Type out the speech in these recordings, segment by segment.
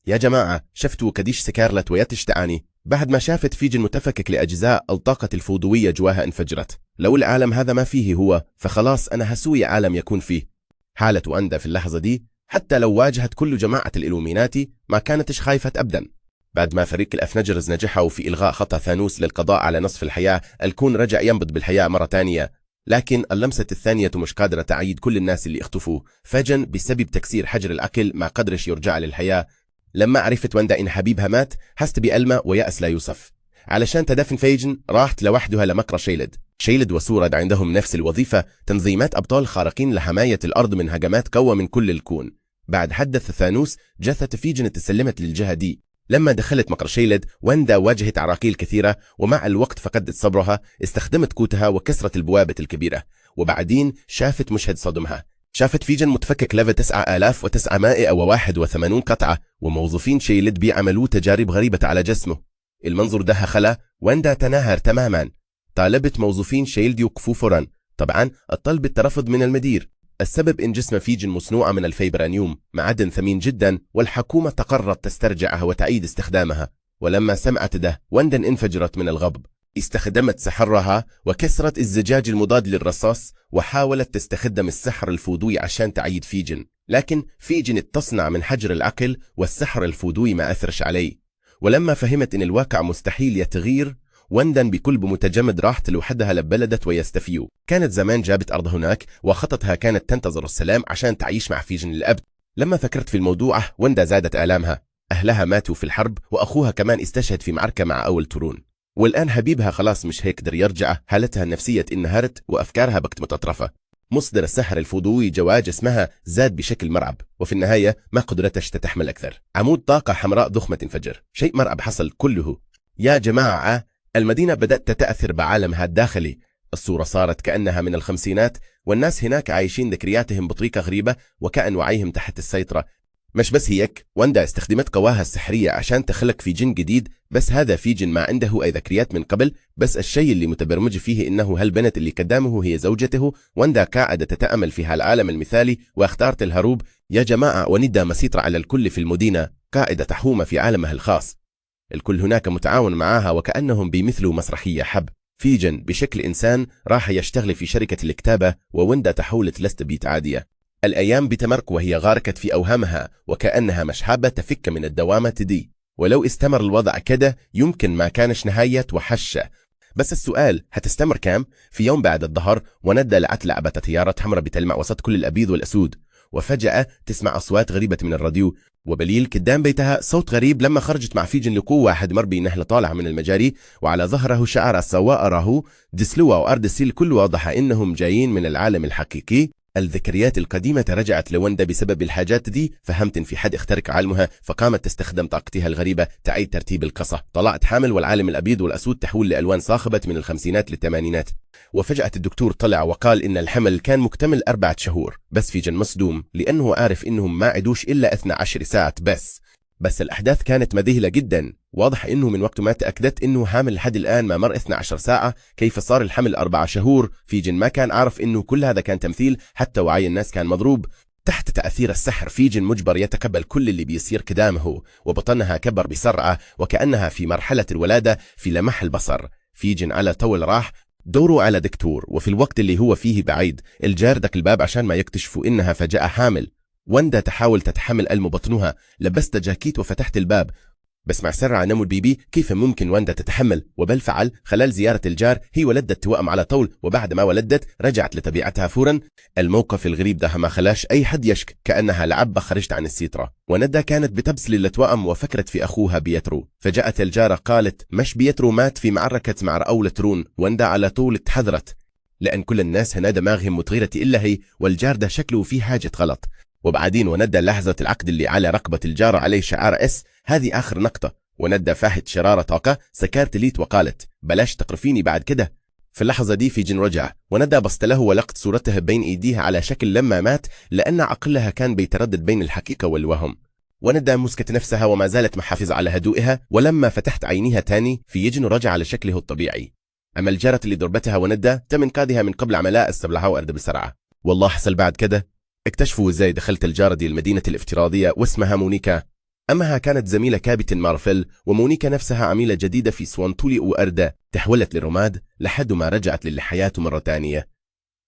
يا جماعة شفتوا كديش سكارلت ويتشتعاني بعد ما شافت فيجن متفكك لأجزاء الطاقة الفضوية جواها انفجرت. لو العالم هذا ما فيه هو فخلاص أنا هسوي عالم يكون فيه. حالة واندا في اللحظة دي حتى لو واجهت كل جماعة الإلوميناتي ما كانتش خايفة أبدا. بعد ما فريق الأفنجرز نجحوا في إلغاء خطأ ثانوس للقضاء على نصف الحياة، الكون رجع ينبض بالحياة مرة تانية، لكن اللمسة الثانية مش قادرة تعيد كل الناس اللي اختفوا فجأة بسبب تكسير حجر العقل ما قدرش يرجع للحياة. لما عرفت واندا إن حبيبها مات حست بألمة ويأس لا يوصف. علشان تدفن فيجن راحت لوحدها لمقر شيلد وسورد عندهم نفس الوظيفة، تنظيمات أبطال خارقين لحماية الأرض من هجمات قوة من كل الكون. بعد حدث ثانوس جثة فيجن تسلمت للجهة دي. لما دخلت مقر شيلد واندا واجهت عراقيل كثيرة، ومع الوقت فقدت صبرها، استخدمت قوتها وكسرت البوابة الكبيرة، وبعدين شافت مشهد صدمها. شافت فيجن متفكك ليفل 9981 قطعة، وموظفين شيلد بيعملوا تجارب غريبة على جسمه. المنظر ده خلى واندا تناهر تماما. طالبت موظفين شيلد يوقفوا فورا. طبعا الطلب اترفض من المدير. السبب إن جسم فيجن مصنوعة من الفيبرانيوم، معدن ثمين جدا، والحكومة تقررت تسترجعها وتعيد استخدامها. ولما سمعت ده واندا انفجرت من الغضب. استخدمت سحرها وكسرت الزجاج المضاد للرصاص، وحاولت تستخدم السحر الفودوي عشان تعيد فيجن، لكن فيجن اتصنع من حجر العقل والسحر الفودوي ما أثرش عليه. ولما فهمت إن الواقع مستحيل يتغير، واندا بقلب متجمد راحت لوحدها لبلدت ويستفيو. كانت زمان جابت أرض هناك وخطتها كانت تنتظر السلام عشان تعيش مع فيجن للأبد. لما فكرت في الموضوع واندا زادت آلامها. أهلها ماتوا في الحرب، وأخوها كمان استشهد في معركة مع أول ترون، والآن حبيبها خلاص مش هيقدر يرجع. حالتها النفسية انهارت وأفكارها بقت متطرفة. مصدر السحر الفضوي جوا جسمها زاد بشكل مرعب، وفي النهاية ما قدرتش تتحمل أكثر. عمود طاقة حمراء ضخمة انفجر. شيء مرعب حصل كله. يا جماعة المدينة بدأت تتأثر بعالمها الداخلي. الصورة صارت كأنها من الخمسينات، والناس هناك عايشين ذكرياتهم بطريقة غريبة وكأن وعيهم تحت السيطرة. مش بس هيك، واندا استخدمت قواها السحرية عشان تخلق فيجن جديد، بس هذا فيجن ما عنده أي ذكريات من قبل، بس الشيء اللي متبرمج فيه إنه هالبنت اللي قدامه هي زوجته. واندا قاعدة تتأمل في هالعالم المثالي واختارت الهروب. يا جماعة وندا مسيطرة على الكل في المدينة، قاعدة تحوم في عالمها الخاص. الكل هناك متعاون معاها وكأنهم بيمثلوا مسرحية حب. فيجن بشكل إنسان راح يشتغل في شركة الكتابة، ووندا تحولت لست بيت عادية. الأيام بتمرق وهي غارقت في أوهامها وكأنها مش حابة تفك من الدوامة دي. ولو استمر الوضع كده يمكن ما كانش نهاية وحشة. بس السؤال هتستمر كام؟ في يوم بعد الظهر وندى لعت لعبة طيارة حمراء بتلمع وسط كل الأبيض والأسود، وفجأة تسمع أصوات غريبة من الراديو. وبليل قدام بيتها صوت غريب لما خرجت مع فيجن لقوة واحد مر بنهلة طالعة من المجاري، وعلى ظهره شعر السواق راهو دسلوة وأردسيل. كل واضح إنهم جايين من العالم الحقيقي. الذكريات القديمة رجعت لوندا بسبب الحاجات دي. فهمت إن في حد اخترق عالمها، فقامت تستخدم طاقتها الغريبة تعيد ترتيب القصة. طلعت حامل، والعالم الأبيض والأسود تحول لألوان صاخبة من الخمسينات للثمانينات. وفجأة الدكتور طلع وقال إن الحمل كان مكتمل 4 شهور، بس فيجن مصدوم لأنه عارف إنهم ما عدوش إلا 12 ساعة بس الأحداث كانت مذهلة جدا. واضح إنه من وقت ما تأكدت إنه حامل لحد الآن ما مر 12 ساعة. كيف صار الحمل 4 شهور؟ فيجن ما كان عارف إنه كل هذا كان تمثيل، حتى وعي الناس كان مضروب. تحت تأثير السحر فيجن مجبر يتقبل كل اللي بيصير قدامه، وبطنها كبر بسرعة وكأنها في مرحلة الولادة في لمح البصر. فيجن على طول راح دوره على دكتور، وفي الوقت اللي هو فيه بعيد الجار دق الباب عشان ما يكتشفوا إنها فجأة حامل. واندا تحاول تتحمل ألم بطنها. لبست جاكيت وفتحت الباب، بس مع سرعة نمو البيبي. كيف ممكن واندا تتحمل؟ وبالفعل خلال زيارة الجار هي ولدت توأم على طول، وبعد ما ولدت رجعت لطبيعتها فورا. الموقف الغريب ده ما خلاش أي حد يشك، كأنها لعبة خرجت عن السيطرة. وندى كانت بتبسل للتوأم وفكرت في أخوها بيترو. فجاءت الجارة قالت مش بيترو مات في معركة مع رأول ترون. واندا على طول اتحذرت، لأن كل الناس هنا دماغهم متغيرة إلا هي، والجار ده شكله فيه حاجة غلط. وبعدين وندى لاحظت العقد اللي على رقبة الجارة عليه شعار اس. هذه آخر نقطة. وندى فاحت شرارة طاقة سكرت ليت وقالت بلاش تقرفيني بعد كده. في اللحظة دي فيجن رجع، وندى بسط له ولقت صورته بين ايديها على شكل لما مات، لأن عقلها كان بيتردد بين الحقيقة والوهم. وندى مسكت نفسها وما زالت محافظة على هدوئها. ولما فتحت عينيها تاني فيجن رجع على شكله الطبيعي. أما الجارة اللي ضربتها وندى تم إنقاذها من قبل عملاء استبلعها وأرد بسرعة. والله حصل بعد كده اكتشفوا ازاي دخلت الجارة دي المدينة الافتراضية واسمها مونيكا. أمها كانت زميلة كابتن مارفل، ومونيكا نفسها عميلة جديدة في سوانتولي وأردا تحولت لرماد لحد ما رجعت للحياة مرة تانية.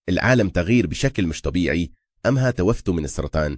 العالم تغير بشكل مش طبيعي. أمها توفت من السرطان.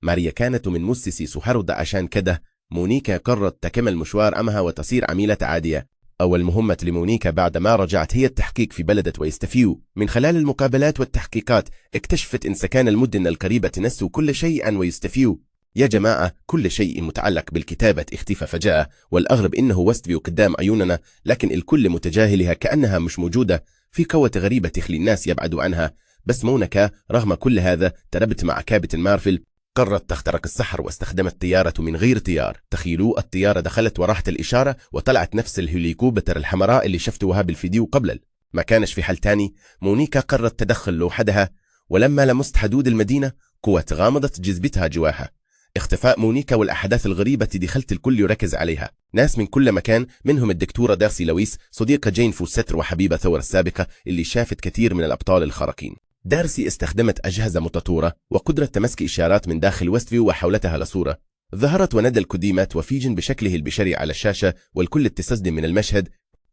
ماريا كانت من مؤسسي سهردا، عشان كده مونيكا قررت تكمل مشوار أمها وتصير عميلة عادية. أول مهمة لمونيكا بعد ما رجعت هي التحقيق في بلدة ويستفيو. من خلال المقابلات والتحقيقات اكتشفت إن سكان المدن القريبة نسوا كل شيء عن ويستفيو. يا جماعة، كل شيء متعلق بالكتابة اختفى فجأة، والأغرب إنه ويستفيو قدام عيوننا، لكن الكل متجاهلها كأنها مش موجودة. في قوة غريبة تخلي الناس يبعدوا عنها. بس مونيكا رغم كل هذا تربت مع كابتن مارفل، قررت تخترق السحر واستخدمت طيارة من غير طيار. تخيلوا، الطيارة دخلت وراحت الإشارة وطلعت نفس الهليكوبتر الحمراء اللي شفتوها بالفيديو قبل. ما كانش في حل تاني. مونيكا قررت تدخل لوحدها، ولما لمست حدود المدينة قوة غامضت جذبتها جواها. اختفاء مونيكا والأحداث الغريبة دي خلت الكل يركز عليها. ناس من كل مكان، منهم الدكتورة دارسي لويس صديقة جين فوستر وحبيبة ثور السابقة اللي شافت كثير من الأبطال الخارقين. دارسي استخدمت أجهزة متطورة وقدرة تمسك إشارات من داخل ويستفيو وحولتها لصورة. ظهرت وندى الكديمات وفيجن بشكله البشري على الشاشة، والكل تصدم من المشهد.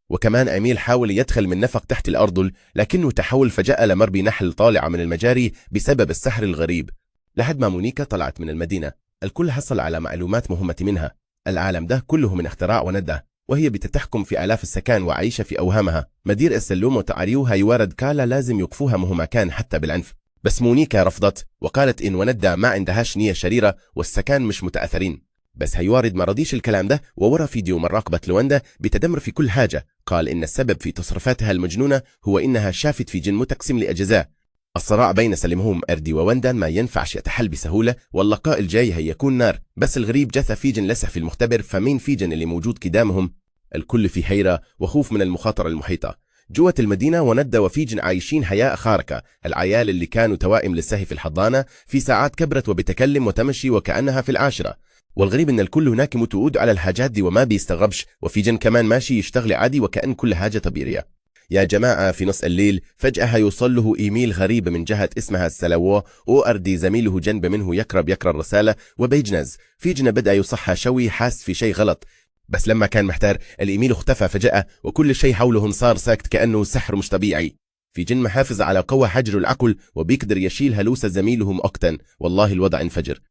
وكمان أميل حاول يدخل من نفق تحت الأرض، لكنه تحول فجأة لمربي نحل طالعة من المجاري بسبب السحر الغريب. لحد ما مونيكا طلعت من المدينة، الكل حصل على معلومات مهمة منها. العالم ده كله من اختراع وندى، وهي بتتحكم في آلاف السكان وعايشة في أوهامها. مدير السلوم وتعريوها يوارد كالا لازم يوقفوها مهما كان حتى بالعنف، بس مونيكا رفضت وقالت إن وندى ما عندهاش نية شريرة والسكان مش متأثرين. بس هيوارد ما رضيش الكلام ده، وورا فيديو من راقبة لوندا بتدمر في كل حاجة. قال إن السبب في تصرفاتها المجنونة هو إنها شافت في جن متقسم لأجزاء. الصراع بين سلمهم أردي ووندا ما ينفعش يتحل بسهولة، واللقاء الجاي هيكون نار. بس الغريب جثة فيجن لسه في المختبر، فمين فيجن اللي موجود قدامهم؟ الكل في حيرة وخوف من المخاطرة المحيطة. جوة المدينة وندى وفيجن عايشين حياة خارقة. العيال اللي كانوا توائم للسهي في الحضانة في ساعات كبرت وبتكلم وتمشي وكأنها في العاشرة. والغريب ان الكل هناك متعود على الحاجات دي وما بيستغربش، وفيجن كمان ماشي يشتغل عادي وكأن كل حاجة طبيعية. يا جماعة، في نص الليل فجأة هيوصل له إيميل غريب من جهة اسمها السلاوة، وأردي زميله جنب منه يقرأ الرسالة وبيجنز. فيجن بدأ يصحى شوي، حاس في شيء غلط، بس لما كان محتار الإيميل اختفى فجأة وكل شيء حوله صار ساكت كأنه سحر مش طبيعي. فيجن محافظ على قوة حجر العقل وبيقدر يشيل هلوسة زميله مؤقتا. والله الوضع انفجر.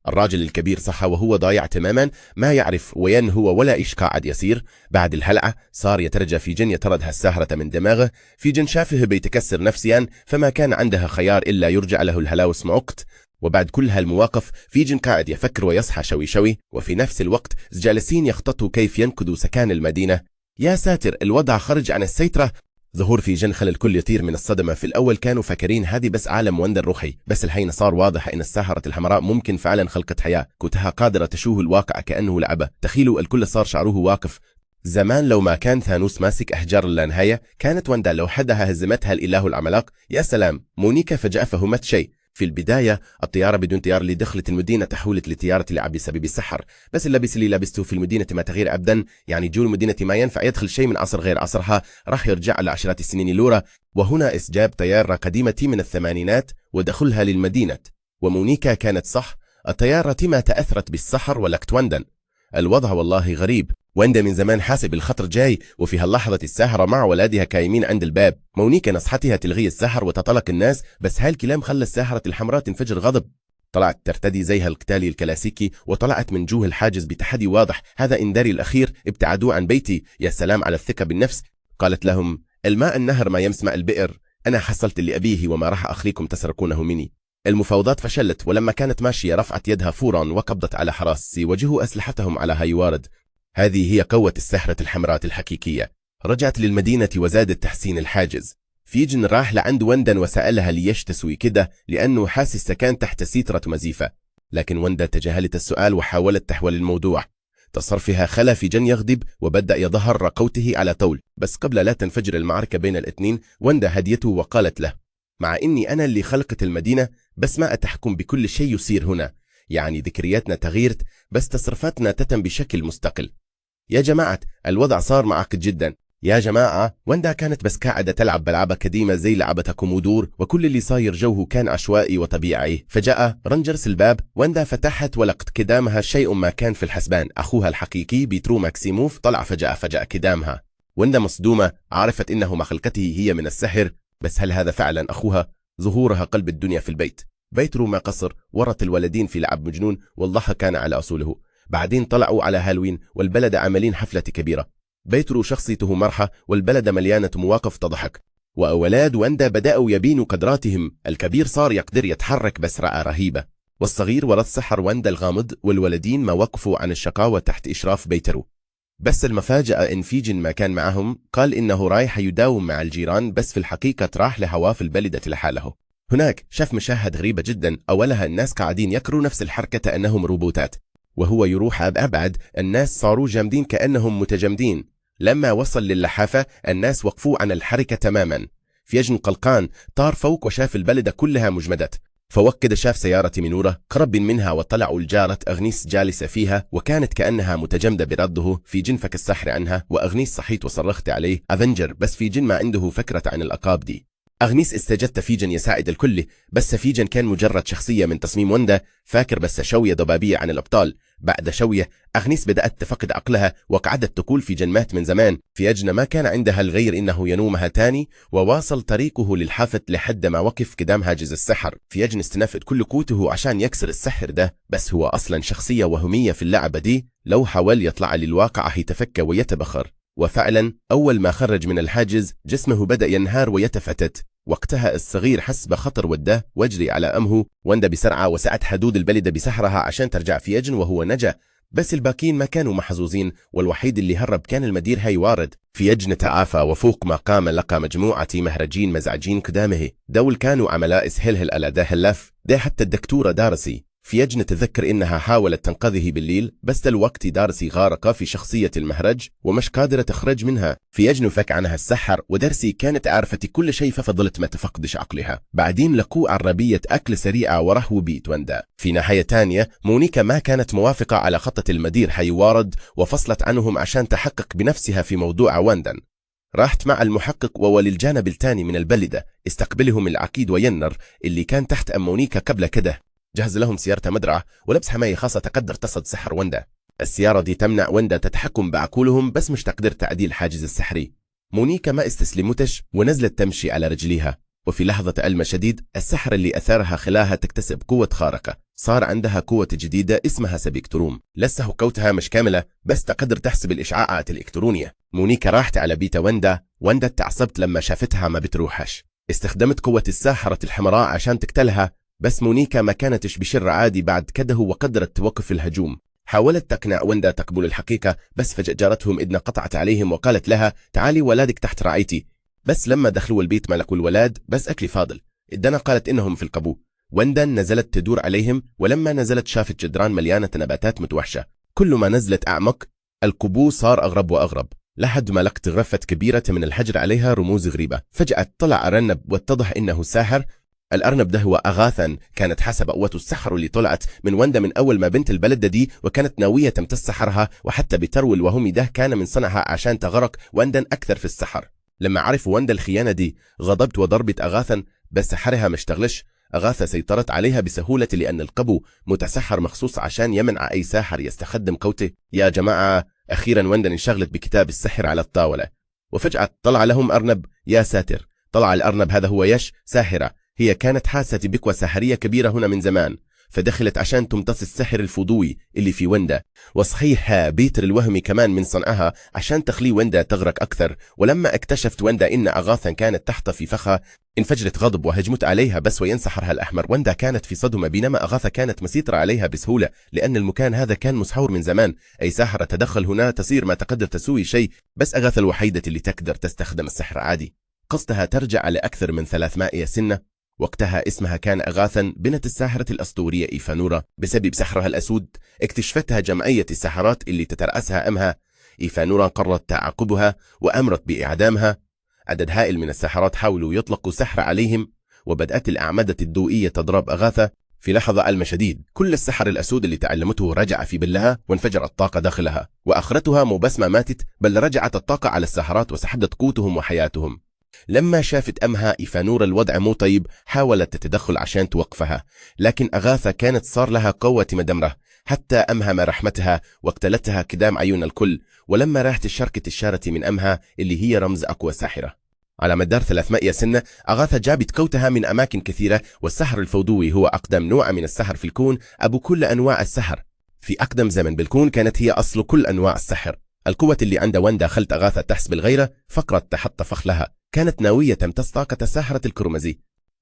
الراجل الكبير صحى وهو ضايع تماما، ما يعرف وين هو ولا إيش قاعد يصير. بعد الهلعة صار يترجى فيجن يطردها الساهرة من دماغه. فيجن شافه بيتكسر نفسيا، فما كان عندها خيار إلا يرجع له الهلاوس مؤقت. وبعد كل هالمواقف فيجن قاعد يفكر ويصحى شوي شوي، وفي نفس الوقت جالسين يخططوا كيف ينقذوا سكان المدينة. يا ساتر، الوضع خرج عن السيطرة. ظهور فيجن خلى الكل يطير من الصدمة. في الأول كانوا فاكرين هذه بس عالم وندا الروحي، بس الحين صار واضح إن الساحرة الحمراء ممكن فعلا خلقت حياة كنتها قادرة تشوه الواقع كأنه لعبة. تخيلوا، الكل صار شعره واقف. زمان لو ما كان ثانوس ماسك أحجار اللانهاية كانت وندا لوحدها هزمتها الإله العملاق. يا سلام، مونيكا فجأة فهمت شيء. في البداية الطيارة بدون طيار اللي دخلت المدينة تحولت لطيارة لعب بسبب السحر، بس اللبس اللي لبسته في المدينة ما تغير أبدا. يعني جو المدينة ما ينفع يدخل شيء من عصر غير عصرها، راح يرجع لعشرات السنين الأولى. وهنا إسجاب طيارة قديمة من الثمانينات ودخلها للمدينة. ومونيكا كانت صح، الطيارة ما تأثرت بالسحر ولكت وندا. الوضع والله غريب. وندا من زمان حاسب الخطر جاي، وفي هاللحظة الساحرة مع ولادها كايمين عند الباب. مونيكا نصحتها تلغي السحر وتطلق الناس، بس هالكلام خلى الساحرة الحمراء تنفجر غضب. طلعت ترتدي زيها القتالي الكلاسيكي وطلعت من جوه الحاجز بتحدي واضح. هذا إنذاري الأخير، ابتعدوا عن بيتي. يا سلام على الثقة بالنفس. قالت لهم: الماء النهر ما يمس ماء البئر، أنا حصلت اللي أبيه وما راح أخليكم تسرقونه مني. المفاوضات فشلت، ولما كانت ماشية رفعت يدها فورا وقبضت على حراسي وجهوا أسلحتهم على هيوارد. هذه هي قوة الساحرة الحمراء الحقيقية. رجعت للمدينة وزادت تحسين الحاجز. فيجن راح لعند وندا وسألها ليش تسوي كده، لأنه حاسس السكان تحت سترة مزيفة. لكن وندا تجاهلت السؤال وحاولت تحول الموضوع. تصرفها خلى فيجن يغضب وبدأ يظهر رقوته على طول. بس قبل لا تنفجر المعركة بين الاثنين، وندا هديته وقالت له: مع إني أنا اللي خلقت المدينة، بس ما أتحكم بكل شيء يصير هنا. يعني ذكرياتنا تغيرت، بس تصرفاتنا تتم بشكل مستقل. يا جماعة، الوضع صار معقد جدا. يا جماعة، وندا كانت بس قاعدة تلعب بلعبة قديمة زي لعبة كومودور، وكل اللي صاير جوه كان عشوائي وطبيعي. فجأة رنجرس الباب، وندا فتحت ولقت قدامها شيء ما كان في الحسبان. أخوها الحقيقي بيترو ماكسيموف طلع فجأة قدامها. وندا مصدومة، عرفت إنه ما خلقته هي من السحر، بس هل هذا فعلا أخوها؟ ظهورها قلب الدنيا في البيت. بيت روما قصر، ورط الولدين في لعب مجنون، والله كان على أصوله. بعدين طلعوا على هالوين، والبلد عاملين حفلة كبيرة. بيترو شخصيته مرحة، والبلد مليانة مواقف تضحك. وأولاد وندا بدأوا يبينوا قدراتهم. الكبير صار يقدر يتحرك بسرعة رهيبة، والصغير ورث سحر وندا الغامض، والولدين ما وقفوا عن الشقاوة تحت إشراف بيترو. بس المفاجأة إن في جن ما كان معهم، قال إنه رايح يداوم مع الجيران، بس في الحقيقة راح لهواف البلدة لحاله. هناك شاف مشاهد غريبة جدا. أولها الناس قاعدين يكروا نفس الحركة كأنهم روبوتات، وهو يروح أبعد، الناس صاروا جامدين كأنهم متجمدين. لما وصل للحافة الناس وقفوا عن الحركة تماما. فيجن قلقان طار فوق وشاف البلدة كلها مجمدت. فوق شاف سيارة منورة قرب منها، وطلعوا الجارة أغنيس جالسة فيها، وكانت كأنها متجمدة برده. في جن فك السحر عنها، وأغنيس صحيت وصرخت عليه أفنجر، بس في جن ما عنده فكرة عن الألقاب دي. أغنيس استجدت فيجن يساعد الكل، بس فيجن كان مجرد شخصية من تصميم وندا، فاكر بس شوية ضبابية عن الأبطال. بعد شوية أغنيس بدأت تفقد عقلها، وقعدت تقول فيجن مات من زمان. فيجن ما كان عندها الغير إنه ينومها تاني، وواصل طريقه للحافة لحد ما وقف قدام هاجز السحر. فيجن استنفد كل قوته عشان يكسر السحر ده، بس هو أصلا شخصية وهمية في اللعبة دي، لو حاول يطلع للواقع هيتفكى ويتبخر. وفعلا أول ما خرج من الحاجز جسمه بدأ ينهار ويتفتت. وقتها الصغير حس بخطر وداه وجري على أمه. وندا بسرعة وسعت حدود البلدة بسحرها عشان ترجع فيجن، وهو نجا. بس الباقين ما كانوا محظوظين، والوحيد اللي هرب كان المدير هيوارد. فيجن تعافى، وفوق ما قام لقى مجموعة مهرجين مزعجين قدامه. دول كانوا عملاء سهلهل على ده اللف ده، حتى الدكتورة دارسي. فيجن تذكر إنها حاولت تنقذه بالليل، بس دلوقتي دارسي غارقة في شخصية المهرج ومش قادرة تخرج منها. فيجن فك عنها السحر، ودارسي كانت عارفة كل شيء، ففضلت ما تفقدش عقلها. بعدين لقوا عربية أكل سريعة ورهوا بيت وندا. في ناحية تانية مونيكا ما كانت موافقة على خطة المدير هيوارد، وفصلت عنهم عشان تحقق بنفسها في موضوع وندا. راحت مع المحقق وللجانب الثاني من البلدة، استقبلهم العقيد وينر اللي كان تحت أم مونيكا قبل كده. جهز لهم سيارة مدرعة ولبس حماية خاصة تقدر تصد سحر وندا. السيارة دي تمنع وندا تتحكم بعقولهم، بس مش تقدر تعديل الحاجز السحري. مونيكا ما استسلمتش ونزلت تمشي على رجليها، وفي لحظة ألم شديد السحر اللي أثارها خلاها تكتسب قوة خارقة. صار عندها قوة جديدة اسمها سبيكتروم. لسه قوتها مش كاملة، بس تقدر تحسب الإشعاعات الإلكترونية. مونيكا راحت على بيت وندا تعصبت لما شافتها ما بتروحش. استخدمت قوة الساحرة الحمراء عشان تقتلها، بس مونيكا ما كانتش بشر عادي بعد كده، وقدرت توقف الهجوم. حاولت تقنع وندا تقبل الحقيقة، بس فجأة جارتهم إدنا قطعت عليهم وقالت لها تعالي ولادك تحت رعايتي. بس لما دخلوا البيت ما لقوا الولاد، بس أكل فاضل. إدنا قالت إنهم في القبو. وندا نزلت تدور عليهم، ولما نزلت شافت جدران مليانة نباتات متوحشة. كل ما نزلت أعمق القبو صار أغرب وأغرب، لحد ما لقت غرفة كبيرة من الحجر عليها رموز غريبة. فجأة طلع أرنب واتضح إنه ساحر. الأرنب ده هو أغاثا، كانت حسب قوة السحر اللي طلعت من وندا من أول ما بنت البلدة دي، وكانت ناوية تمتص سحرها. وحتى بترو الوهمي ده كان من صنعها عشان تغرق وندا أكثر في السحر. لما عرف وندا الخيانة دي غضبت وضربت أغاثا، بس سحرها ما اشتغلش. أغاثا سيطرت عليها بسهولة، لأن القبو متسحر مخصوص عشان يمنع أي ساحر يستخدم قوته. يا جماعة، أخيرا وندا انشغلت بكتاب السحر على الطاولة، وفجأة طلع لهم أرنب. يا ساتر، طلع الأرنب هذا هو يش ساحرة. هي كانت حاسة بقوة سحرية كبيرة هنا من زمان، فدخلت عشان تمتص السحر الفضوي اللي في وندا. وصحيح بيتر الوهمي كمان من صنعها عشان تخلي وندا تغرق أكثر. ولما اكتشفت وندا إن أغاثا كانت تحت في فخها، انفجرت غضب وهجمت عليها، بس وينسحرها الأحمر. وندا كانت في صدمة، بينما أغاثا كانت مسيطرة عليها بسهولة، لأن المكان هذا كان مسحور من زمان. أي ساحرة تدخل هنا تصير ما تقدر تسوي شيء، بس أغاثا الوحيدة اللي تقدر تستخدم السحر عادي. قصتها ترجع لأكثر من 300 سنة. وقتها اسمها كان أغاثا، بنت الساحرة الأسطورية إيفانورا. بسبب سحرها الأسود اكتشفتها جمعية الساحرات اللي تترأسها أمها. إيفانورا قررت تعاقبها وأمرت بإعدامها. عدد هائل من الساحرات حاولوا يطلقوا سحر عليهم، وبدأت الأعمدة الضوئية تضرب أغاثا. في لحظة ألم شديد كل السحر الأسود اللي تعلمته رجع في بلها وانفجرت الطاقة داخلها، وآخرتها مو بس ما ماتت بل رجعت الطاقة على الساحرات وسحبت قوتهم وحياتهم. لما شافت أمها إيفانور الوضع مو طيب حاولت تتدخل عشان توقفها، لكن أغاثا كانت صار لها قوة مدمرة، حتى أمها ما رحمتها واقتلتها قدام عيون الكل. ولما راحت الشركة الشارة من أمها اللي هي رمز أقوى ساحرة. على مدار 300 سنة أغاثا جابت قوتها من أماكن كثيرة، والسحر الفودوي هو أقدم نوع من السحر في الكون، أبو كل أنواع السحر. في أقدم زمن بالكون كانت هي أصل كل أنواع السحر. القوة اللي عند وندا خلت أغاثا تحسب الغيرة فقرة تحت فخلها، كانت ناوية تمتص طاقة ساحرة الكرمزي.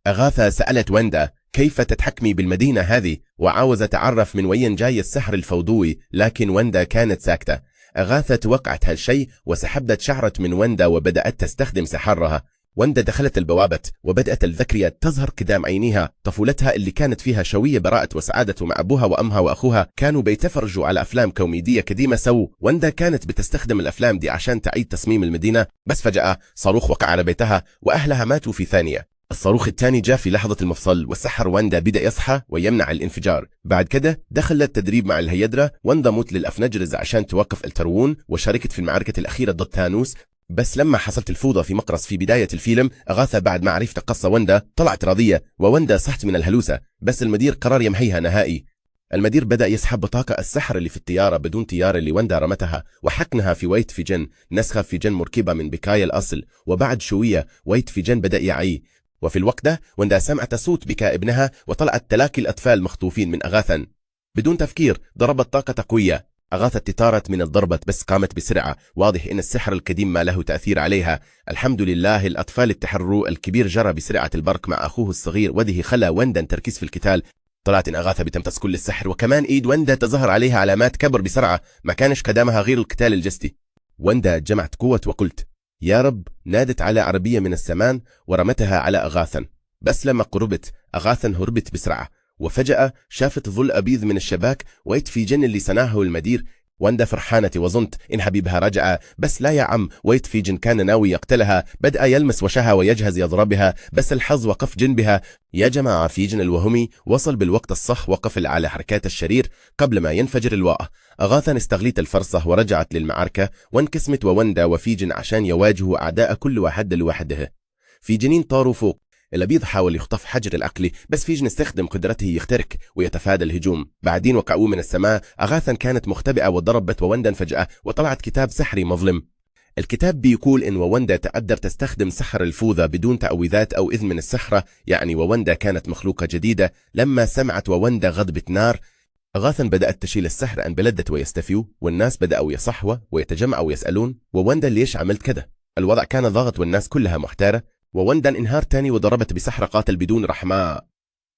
أغاثا سألت وندا كيف تتحكمي بالمدينة هذه، وعاوزة تعرف من وين جاي السحر الفودوي، لكن وندا كانت ساكتة. أغاثا توقعت هالشيء وسحبت شعرة من وندا وبدأت تستخدم سحرها. وندا دخلت البوابة وبدأت الذكرية تظهر قدام عينيها. طفولتها اللي كانت فيها شوية براءة وسعادة مع أبوها وأمها وأخوها كانوا بيتفرجوا على أفلام كوميدية قديمة سوا. وندا كانت بتستخدم الأفلام دي عشان تعيد تصميم المدينة، بس فجأة صاروخ وقع على بيتها وأهلها ماتوا في ثانية. الصاروخ الثاني جاء في لحظة المفصل والسحر وندا بدأ يصحى ويمنع الانفجار. بعد كده دخلت تدريب مع الهيدرا وانضمت للأفنجرز عشان توقف التروون، وشاركت في المعركة الأخيرة ضد ثانوس. بس لما حصلت الفوضى في مقرص في بداية الفيلم، أغاثا بعد ما عرفت قصة وندا طلعت راضية، ووندا صحت من الهلوسة، بس المدير قرر يمحيها نهائي. المدير بدأ يسحب بطاقة السحر اللي في الطيارة بدون طيارة اللي وندا رمتها وحقنها في ويت فيجن، نسخة فيجن مركبة من بكايا الأصل. وبعد شوية ويت فيجن بدأ يعي، وفي الوقت ده وندا سمعت صوت بكاء ابنها وطلعت تلاقي الأطفال مخطوفين من أغاثا. بدون تفكير ضربت طاقة قوية. أغاثا تتارت من الضربة بس قامت بسرعة، واضح إن السحر القديم ما له تأثير عليها. الحمد لله الأطفال اتحرروا. الكبير جرى بسرعة البرق مع أخوه الصغير وده خلى وندا تركز في القتال. طلعت إن أغاثا بتمتص كل السحر، وكمان إيد وندا تظهر عليها علامات كبر بسرعة، ما كانش قدامها غير القتال الجسدي. وندا جمعت قوة وقلت يا رب. نادت على عربية من السمان ورمتها على أغاثا، بس لما قربت أغاثا هربت بسرعة، وفجأة شافت ظل أبيض من الشباك ويت في جن اللي صنعه المدير. وندا فرحانة وظنت إن حبيبها رجع، بس لا يا عم، ويت في جن كان ناوي يقتلها. بدأ يلمس وشها ويجهز يضربها، بس الحظ وقف جنبها. يا جماعة في جن الوهمي وصل بالوقت الصح، وقف على حركات الشرير قبل ما ينفجر الواقع. أغاثا استغلت الفرصة ورجعت للمعركة، وانقسمت ووندا وفي جن عشان يواجهوا أعداء كل واحد لوحده. في جنين طاروا فوق. الأبيض حاول يخطف حجر العقل، بس فيجن استخدم قدرته يخترق ويتفادى الهجوم. بعدين وقعوا من السماء. أغاثا كانت مختبئة وضربت ووندا فجأة وطلعت كتاب سحري مظلم. الكتاب بيقول إن ووندا تقدر تستخدم سحر الفوذى بدون تعويذات أو إذن من السحرة، يعني ووندا كانت مخلوقة جديدة. لما سمعت ووندا غضبة نار، أغاثا بدأت تشيل السحر عن بلدت ويستفيوا، والناس بدأوا يصحوا ويتجمعوا ويسألون ووندا ليش عملت كده. الوضع كان ضاغط والناس كلها محتارة، ووندا انهار تاني وضربت بسحر قاتل بدون رحمة.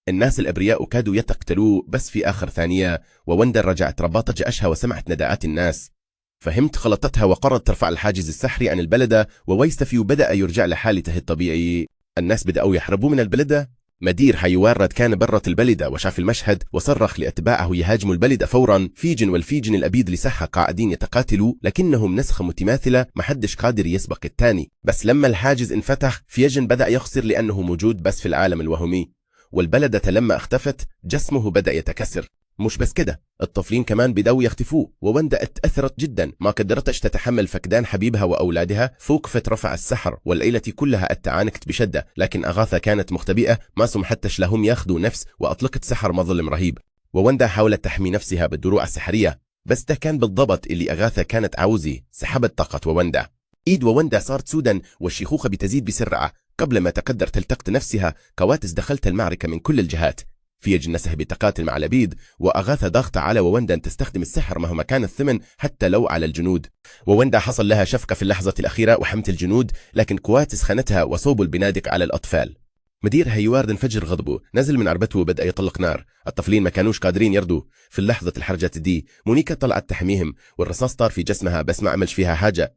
الناس الأبرياء كادوا يتقتلوه، بس في آخر ثانية ووندا رجعت رباطة جأشها وسمعت نداءات الناس. فهمت خلطتها وقررت ترفع الحاجز السحري عن البلدة، وويستفي بدأ يرجع لحالته الطبيعي. الناس بدأوا يحربوا من البلدة. مدير حيوارد كان برة البلدة وشاف المشهد وصرخ لأتباعه يهاجموا البلدة فورا. فيجن والفيجن الأبيض لساحة قاعدين يتقاتلوا، لكنهم نسخة متماثلة، محدش قادر يسبق الثاني. بس لما الحاجز انفتح فيجن بدأ يخسر لأنه موجود بس في العالم الوهمي، والبلدة لما اختفت جسمه بدأ يتكسر. مش بس كده، الطفلين كمان بدأوا يختفوا، ووندا اتأثرت جدا، ما قدرتش تتحمل فقدان حبيبها وأولادها. فوقفت رفع السحر والعيلة كلها اتعانكت بشدة، لكن أغاثا كانت مختبئة، ما سمحتش لهم ياخذوا نفس، وأطلقت سحر مظلم رهيب. ووندا حاولت تحمي نفسها بالدروع السحرية، بس ده كان بالضبط اللي أغاثا كانت عاوزه. سحبت طاقة ووندا. إيد ووندا صارت سودا والشيخوخة بتزيد بسرعة. قبل ما تقدر تلتقط نفسها كواتس دخلت المعركة من كل الجهات. فيجن نسه بتقاتل مع العبيد، وأغاثا ضغط على ووندا أن تستخدم السحر مهما كان الثمن، حتى لو على الجنود. ووندا حصل لها شفقة في اللحظة الأخيرة وحمت الجنود، لكن كواتس خانتها وصوبوا البنادق على الأطفال. مدير هيوارد انفجر غضبه، نزل من عربته وبدأ يطلق نار. الطفلين ما كانوش قادرين يردوا. في اللحظة الحرجة دي مونيكا طلعت تحميهم، والرصاص طار في جسمها بس ما عملش فيها حاجة.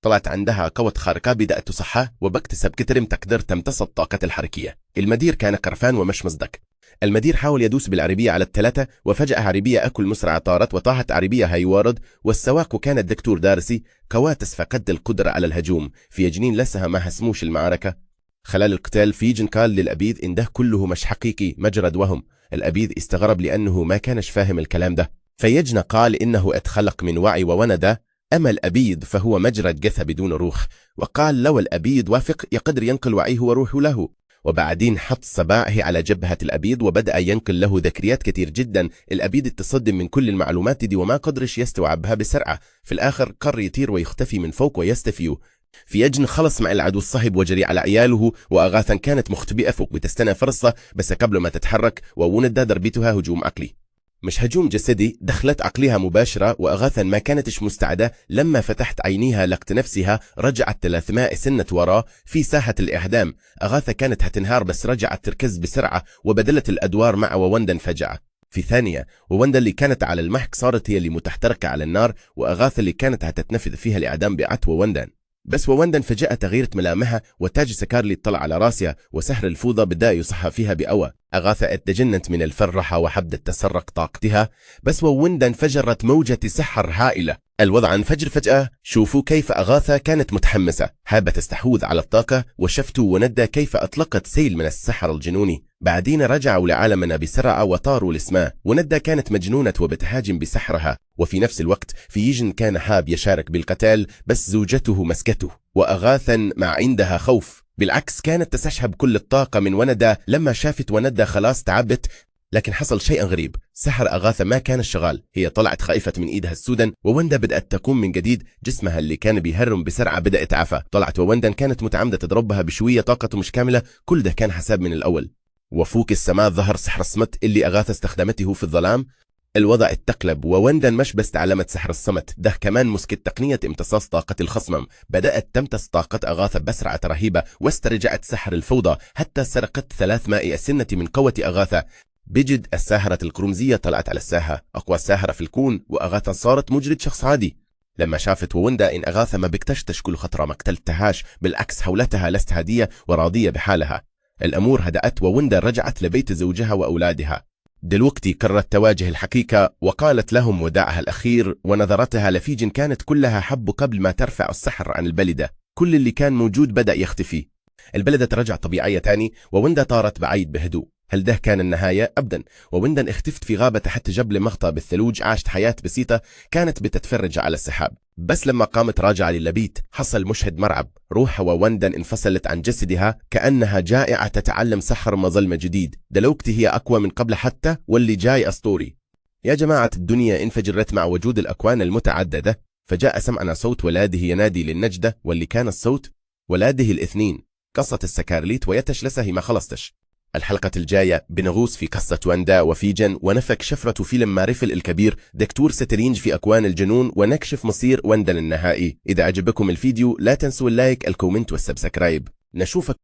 طلعت عندها قوة خارقة بدأت تصحى، وبكتسب كترم تقدر تمتص الطاقة الحركية. المدير كان قرفان ومش مصدق. المدير حاول يدوس بالعربية على الثلاثة، وفجأة عربية أكل مسرعة طارت وطاحت عربية هيوارد، والسواق كان الدكتور دارسي. كواتس فقد القدرة على الهجوم. في جنين لسها ما هسموش المعركة. خلال القتال فيجن قال للأبيض إن ده كله مش حقيقي، مجرد وهم. الأبيض استغرب لأنه ما كانش فاهم الكلام ده، فيجن قال إنه اتخلق من وعي ووندة، أما الأبيض فهو مجرد جثة بدون روح، وقال لو الأبيض وافق يقدر ينقل وعيه وروحه له. وبعدين حط صباعه على جبهة الأبيض وبدأ ينقل له ذكريات كتير جدا. الأبيض اتصدم من كل المعلومات دي وما قدرش يستوعبها بسرعة، في الآخر قرر يطير ويختفي من فوق ويستفيو. في يجن خلص مع العدو الصهب وجري على عياله، وأغاثا كانت مختبئة فوق بتستنى فرصة بس قبل ما تتحرك ووندا ضربتها هجوم عقلي، مش هجوم جسدي، دخلت عقلها مباشرة. وأغاثا ما كانتش مستعدة، لما فتحت عينيها لقت نفسها رجعت 300 سنة وراء في ساحة الإعدام. أغاثا كانت هتنهار بس رجعت تركز بسرعة وبدلت الأدوار مع ووندا فجأة. في ثانية ووندا اللي كانت على المحك صارت هي اللي متحتركة على النار، وأغاثا اللي كانت هتتنفذ فيها الإعدام بعت ووندا. بس ووندا فجأة تغيرت ملامحها، وتاج سكارلي اطلع على راسها وسحر الفوضى بدأ يصحى فيها بقوة. أغاثا اتجننت من الفرحة وحبت تسرق طاقتها، بس ووندا انفجرت موجة سحر هائلة. الوضع انفجر فجأة. شوفوا كيف أغاثا كانت متحمسة حابة تستحوذ على الطاقة، وشفتوا وندى كيف أطلقت سيل من السحر الجنوني. بعدين رجعوا لعالمنا بسرعة وطاروا للسماء. وندى كانت مجنونة وبتهاجم بسحرها، وفي نفس الوقت في يجن كان حاب يشارك بالقتال بس زوجته مسكته، وأغاثا مع عندها خوف. بالعكس كانت تستشهد كل الطاقة من وندى لما شافت وندى خلاص تعبت. لكن حصل شيء غريب، سحر أغاثا ما كان شغال، هي طلعت خائفة من إيدها السودن، ووندا بدأت تقوم من جديد. جسمها اللي كان بيهرم بسرعة بدأ يتعافى. طلعت ووندا كانت متعمدة تضربها بشوية طاقته مش كاملة، كل ده كان حساب من الأول. وفوق السماء ظهر سحر الصمت اللي أغاثا استخدمته في الظلام. الوضع اتقلب، ووندا مش بس تعلمت سحر الصمت، ده كمان مسكت تقنية امتصاص طاقة الخصم. بدأت تمتص طاقة أغاثا بسرعة رهيبة، واسترجعت سحر الفوضى حتى سرقت 300 سنة من قوة أغاثا. بجد الساحرة القرمزية طلعت على الساحة، أقوى ساحرة في الكون، وأغاثا صارت مجرد شخص عادي. لما شافت ووندا إن أغاثا ما بكتشتش كل خطرة ما قتلتهاش، بالعكس حولتها لست هادية وراضية بحالها. الأمور هدأت ووندا رجعت لبيت زوجها وأولادها. دلوقتي قررت تواجه الحقيقة وقالت لهم وداعها الأخير، ونظرتها لفيجن كانت كلها حب قبل ما ترفع السحر عن البلدة. كل اللي كان موجود بدأ يختفي. البلدة ترجع طبيعية تاني، ووندا طارت بعيد بهدوء. هل ده كان النهاية؟ أبدا. ووندا اختفت في غابة تحت جبل مغطى بالثلوج، عاشت حياة بسيطة، كانت بتتفرج على السحاب. بس لما قامت راجعة للبيت حصل مشهد مرعب. روحها ووندا انفصلت عن جسدها كأنها جائعة تتعلم سحر مظلمة جديد. دلوقتي هي أقوى من قبل حتى، واللي جاي أسطوري. يا جماعة الدنيا انفجرت مع وجود الأكوان المتعددة، فجاء سمعنا صوت ولاده ينادي للنجدة، واللي كان الصوت ولاده الاثنين. قصة السكارليت ويتش لسه هي ما خلصتش. الحلقة الجاية بنغوص في قصة واندا وفيجن، ونفك شفرة فيلم مارفل الكبير دكتور سترينج في أكوان الجنون، ونكشف مصير واندا النهائي. إذا عجبكم الفيديو لا تنسوا اللايك، الكومنت والسبسكرايب. نشوفك